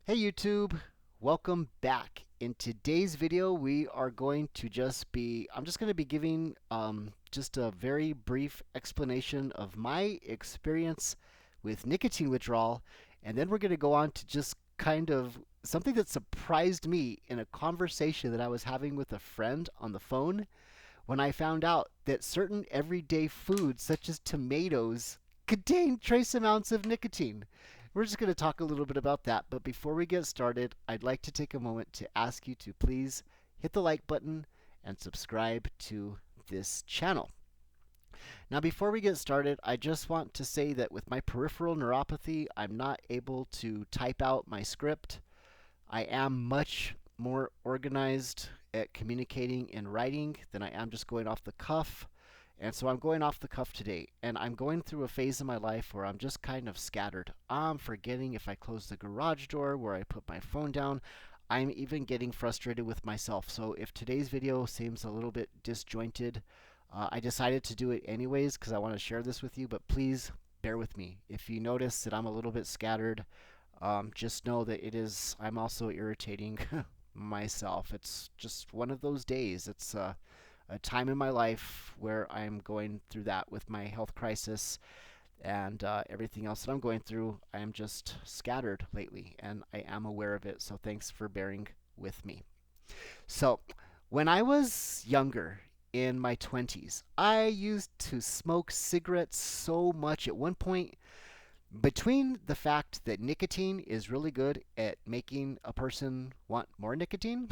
Hey YouTube, welcome back. In today's video, we are going to I'm just going to be giving just a very brief explanation of my experience with nicotine withdrawal, and then we're going to go on to just kind of something that surprised me in a conversation that I was having with a friend on the phone when I found out that certain everyday foods, such as tomatoes, contain trace amounts of nicotine. We're just going to talk a little bit about that, but before we get started, I'd like to take a moment to ask you to please hit the like button and subscribe to this channel. Now, before we get started, I just want to say that with my peripheral neuropathy, I'm not able to type out my script. I am much more organized at communicating and writing than I am just going off the cuff. And so I'm going off the cuff today. And I'm going through a phase in my life where I'm just kind of scattered. I'm forgetting if I close the garage door, where I put my phone down. I'm even getting frustrated with myself. So if today's video seems a little bit disjointed, I decided to do it anyways because I want to share this with you. But please bear with me. If you notice that I'm a little bit scattered, just know that I'm also irritating myself. It's just one of those days. It's a time in my life where I'm going through that with my health crisis and everything else that I'm going through. I am just scattered lately, and I am aware of it. So thanks for bearing with me. So, when I was younger, in my 20s, I used to smoke cigarettes so much. At one point, between the fact that nicotine is really good at making a person want more nicotine,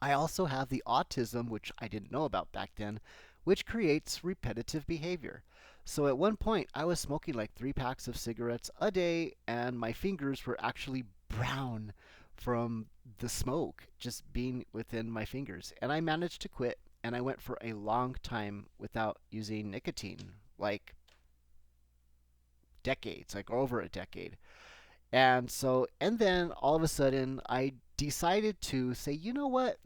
I also have the autism, which I didn't know about back then, which creates repetitive behavior. So at one point, I was smoking like 3 packs of cigarettes a day, and my fingers were actually brown from the smoke just being within my fingers. And I managed to quit, and I went for a long time without using nicotine, like decades, like over a decade. And then all of a sudden, I decided to say, you know what?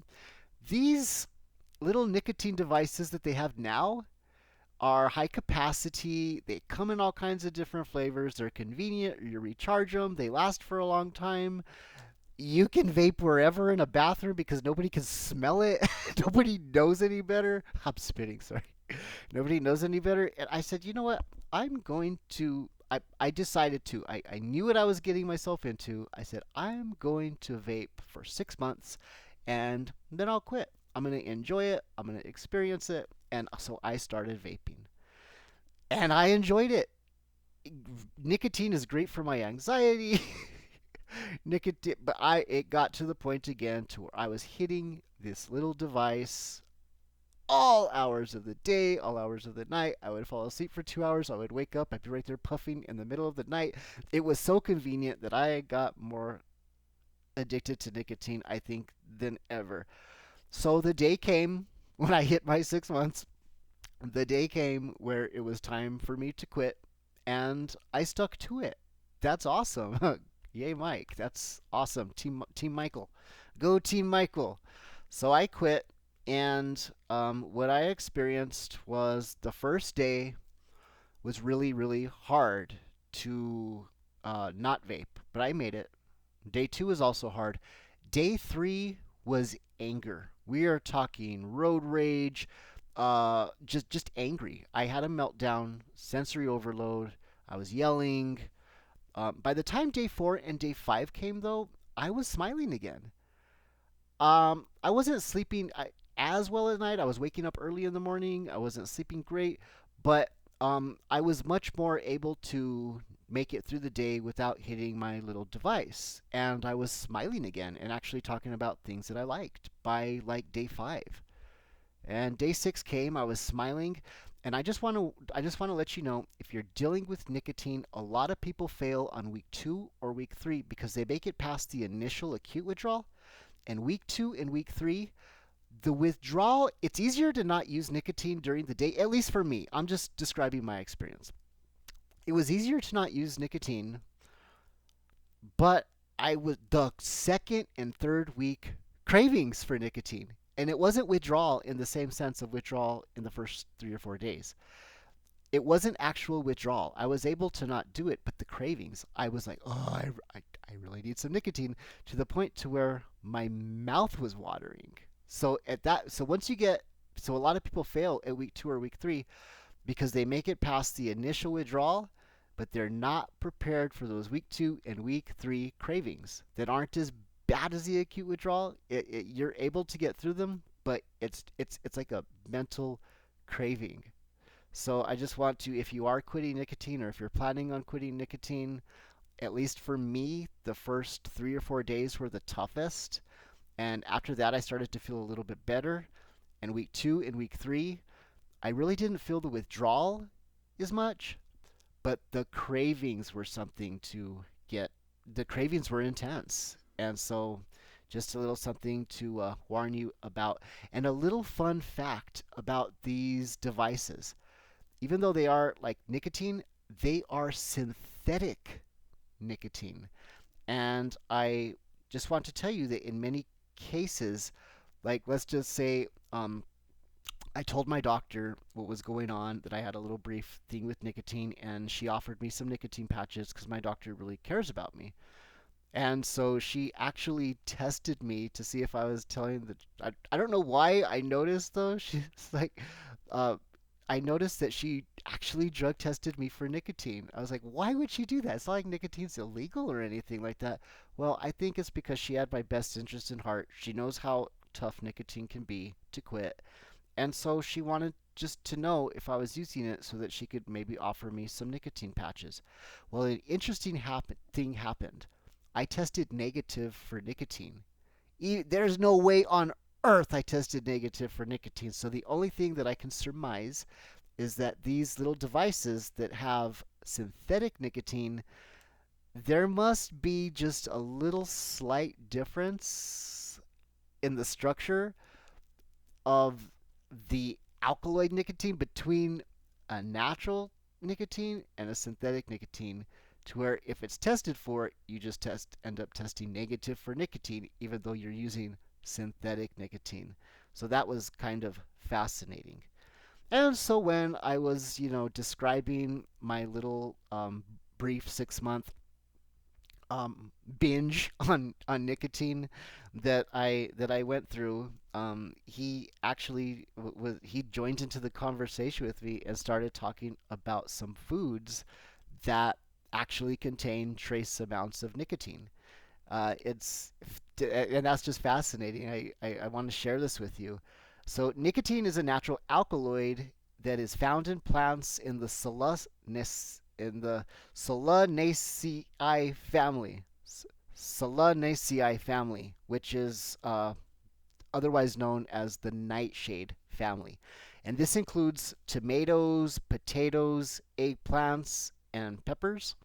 These little nicotine devices that they have now are high capacity. They come in all kinds of different flavors. They're convenient. You recharge them. They last for a long time. You can vape wherever in a bathroom because nobody can smell it. Nobody knows any better. I'm spitting, sorry. Nobody knows any better. And I said, you know what? I decided to. I knew what I was getting myself into. I said, I'm going to vape for 6 months and then I'll quit. I'm going to enjoy it. I'm going to experience it. And so I started vaping. And I enjoyed it. Nicotine is great for my anxiety. Nicotine, but it got to the point again to where I was hitting this little device all hours of the day, all hours of the night. I would fall asleep for 2 hours. I would wake up. I'd be right there puffing in the middle of the night. It was so convenient that I got more addicted to nicotine, I think, than ever. So the day came when I hit my 6 months. The day came where it was time for me to quit, and I stuck to it. That's awesome. Yay, Mike. That's awesome. Team Michael. Go, Team Michael. So I quit, and what I experienced was the first day was really, really hard to not vape, but I made it. Day two was also hard. Day three was anger. We are talking road rage, just angry. I had a meltdown, sensory overload. I was yelling. By the time day four and day five came, though, I was smiling again. I wasn't sleeping as well at night. I was waking up early in the morning. I wasn't sleeping great, but I was much more able to make it through the day without hitting my little device. And I was smiling again and actually talking about things that I liked by like day five. And day six came, I was smiling, and I just want to let you know, if you're dealing with nicotine, a lot of people fail on week 2 or week 3 because they make it past the initial acute withdrawal, and week 2 and week 3, the withdrawal, it's easier to not use nicotine during the day, at least for me. I'm just describing my experience. It was easier to not use nicotine, but I was the second and third week cravings for nicotine. And it wasn't withdrawal in the same sense of withdrawal in the first 3 or 4 days. It wasn't actual withdrawal. I was able to not do it, but the cravings, I was like, oh, I really really need some nicotine, to the point to where my mouth was watering. So once you get, so a lot of people fail at week 2 or week 3 because they make it past the initial withdrawal, but they're not prepared for those week 2 and week 3 cravings that aren't as bad as the acute withdrawal. You're able to get through them, but it's like a mental craving. So I just want to, if you are quitting nicotine or if you're planning on quitting nicotine, at least for me, the first 3 or 4 days were the toughest. And after that, I started to feel a little bit better. And week 2 and week 3, I really didn't feel the withdrawal as much, but the cravings were something to get. The cravings were intense. And so just a little something to warn you about. And a little fun fact about these devices. Even though they are like nicotine, they are synthetic nicotine. And I just want to tell you that in many cases, like let's just say I told my doctor what was going on, that I had a little brief thing with nicotine, and she offered me some nicotine patches because my doctor really cares about me. And so she actually tested me to see if I was telling the. I don't know why I noticed though. She's like, uh, I noticed that she actually drug tested me for nicotine. I was like, why would she do that? It's not like nicotine's illegal or anything like that. Well, I think it's because she had my best interest in heart. She knows how tough nicotine can be to quit. And so she wanted just to know if I was using it so that she could maybe offer me some nicotine patches. Well, an interesting thing happened. I tested negative for nicotine. There's no way on earth I tested negative for nicotine. So the only thing that I can surmise is that these little devices that have synthetic nicotine, there must be just a little slight difference in the structure of the alkaloid nicotine between a natural nicotine and a synthetic nicotine, to where if it's tested for, you just end up testing negative for nicotine, even though you're using synthetic nicotine. So that was kind of fascinating. And so when I was, describing my little brief 6 month binge on nicotine that I went through, he actually he joined into the conversation with me and started talking about some foods that actually contain trace amounts of nicotine. It's and that's just fascinating. I want to share this with you. So nicotine is a natural alkaloid that is found in plants in the Solanaceae family. Solanaceae family, which is otherwise known as the nightshade family. And this includes tomatoes, potatoes, eggplants, and peppers.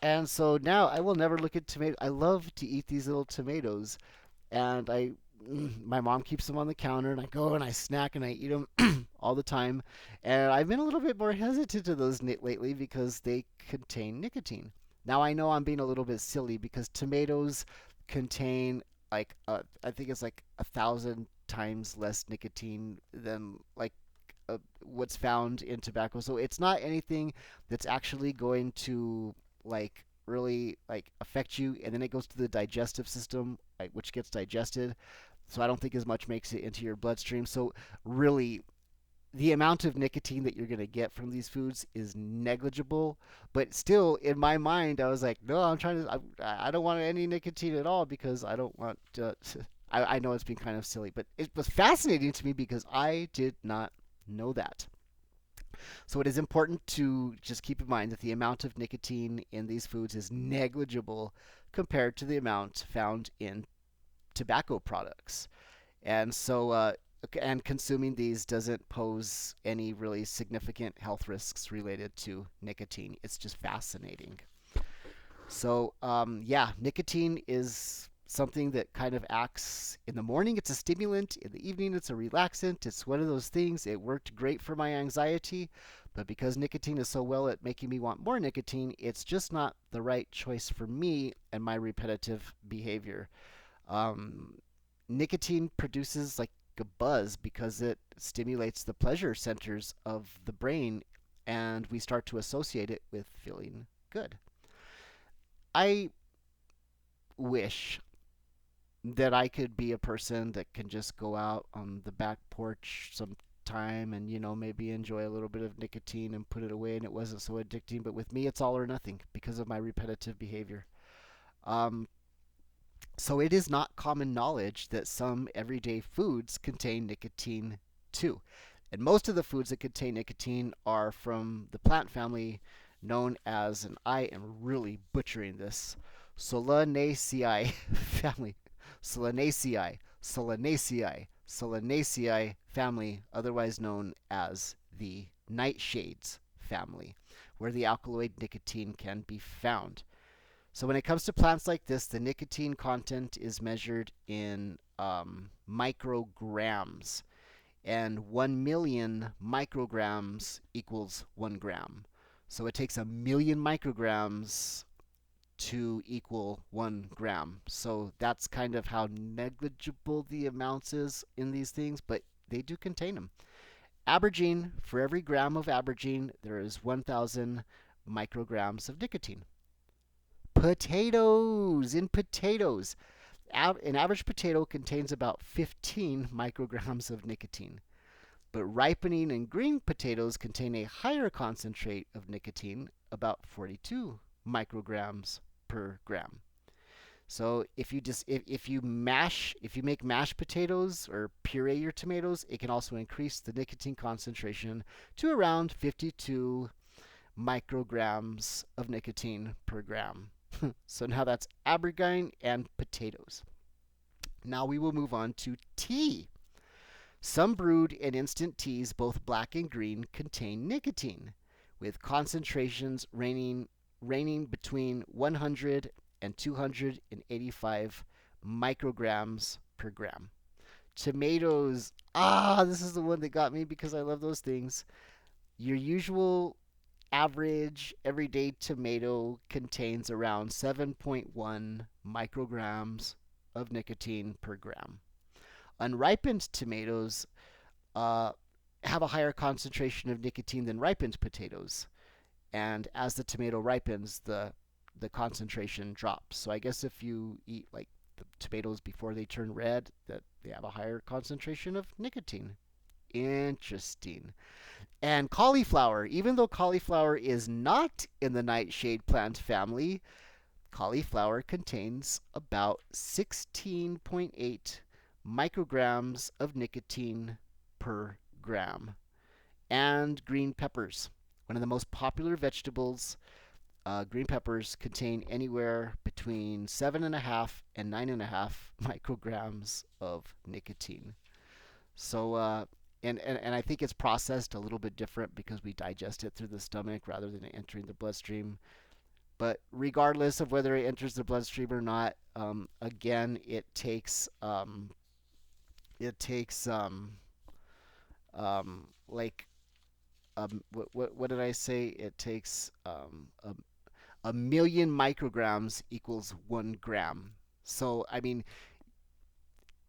And so now I will never look at tomatoes. I love to eat these little tomatoes, and my mom keeps them on the counter, and I go and I snack and I eat them all the time. And I've been a little bit more hesitant to those lately because they contain nicotine. Now I know I'm being a little bit silly because tomatoes contain like I think it's like 1,000 times less nicotine than like what's found in tobacco. So it's not anything that's actually going to like really like affect you, and then it goes to the digestive system, like, which gets digested. So I don't think as much makes it into your bloodstream. So really, the amount of nicotine that you're going to get from these foods is negligible. But still, in my mind, I was like, no, I don't want any nicotine at all because I don't want to. I know it's been kind of silly, but it was fascinating to me because I did not know that. So it is important to just keep in mind that the amount of nicotine in these foods is negligible compared to the amount found in tobacco products. And so, and consuming these doesn't pose any really significant health risks related to nicotine. It's just fascinating. So, yeah, nicotine is something that kind of acts in the morning. It's a stimulant. In the evening, it's a relaxant. It's one of those things. It worked great for my anxiety, but because nicotine is so well at making me want more nicotine, it's just not the right choice for me and my repetitive behavior. Um, Nicotine produces like a buzz because it stimulates the pleasure centers of the brain, and we start to associate it with feeling good. I wish that I could be a person that can just go out on the back porch sometime and, maybe enjoy a little bit of nicotine and put it away and it wasn't so addicting. But with me, it's all or nothing because of my repetitive behavior. Um, so it is not common knowledge that some everyday foods contain nicotine too. And most of the foods that contain nicotine are from the plant family known as, and I am really butchering this, Solanaceae family. Solanaceae family, otherwise known as the nightshades family, where the alkaloid nicotine can be found. So when it comes to plants like this, the nicotine content is measured in micrograms, and 1 million micrograms equals 1 gram. So it takes 1 million micrograms to equal 1 gram. So that's kind of how negligible the amounts is in these things, but they do contain them. Aubergine, for every gram of aubergine, there is 1,000 micrograms of nicotine. Potatoes, in potatoes. An average potato contains about 15 micrograms of nicotine. But ripening and green potatoes contain a higher concentrate of nicotine, about 42 micrograms per gram. So if you make mashed potatoes or puree your tomatoes, it can also increase the nicotine concentration to around 52 micrograms of nicotine per gram. So now that's aubergine and potatoes. Now we will move on to tea. Some brewed and instant teas, both black and green, contain nicotine, with concentrations ranging between 100 and 285 micrograms per gram. Tomatoes. This is the one that got me because I love those things. Your usual average everyday tomato contains around 7.1 micrograms of nicotine per gram. Unripened tomatoes have a higher concentration of nicotine than ripened potatoes. And as the tomato ripens, the concentration drops. So I guess if you eat like the tomatoes before they turn red, that they have a higher concentration of nicotine. Interesting. And cauliflower, even though cauliflower is not in the nightshade plant family, cauliflower contains about 16.8 micrograms of nicotine per gram. And green peppers, one of the most popular vegetables. Green peppers contain anywhere between 7.5 and 9.5 micrograms of nicotine. So, and I think it's processed a little bit different because we digest it through the stomach rather than entering the bloodstream. But regardless of whether it enters the bloodstream or not, again, it takes like what did I say? It takes 1 million micrograms equals 1 gram. So I mean,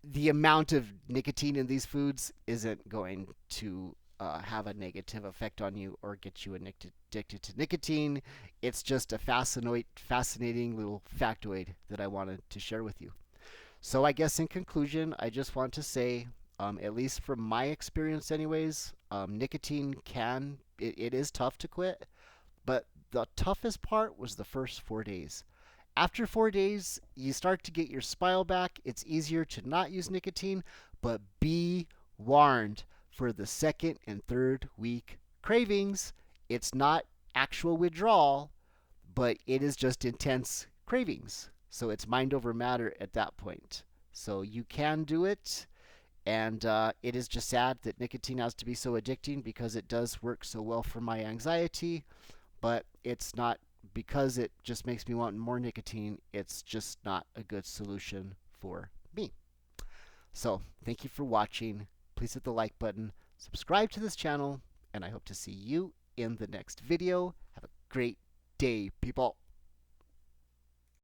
the amount of nicotine in these foods isn't going to have a negative effect on you or get you addicted to nicotine. It's just a fascinating little factoid that I wanted to share with you. So I guess in conclusion, I just want to say, at least from my experience anyways, nicotine it is tough to quit, but the toughest part was the first 4 days. After 4 days, you start to get your smile back. It's easier to not use nicotine, but be warned for the second and third week cravings. It's not actual withdrawal, but it is just intense cravings. So it's mind over matter at that point. So you can do it, and it is just sad that nicotine has to be so addicting because it does work so well for my anxiety, but it's not because it just makes me want more nicotine. It's just not a good solution for me. So thank you for watching. Please hit the like button, subscribe to this channel, and I hope to see you in the next video. Have a great day, people.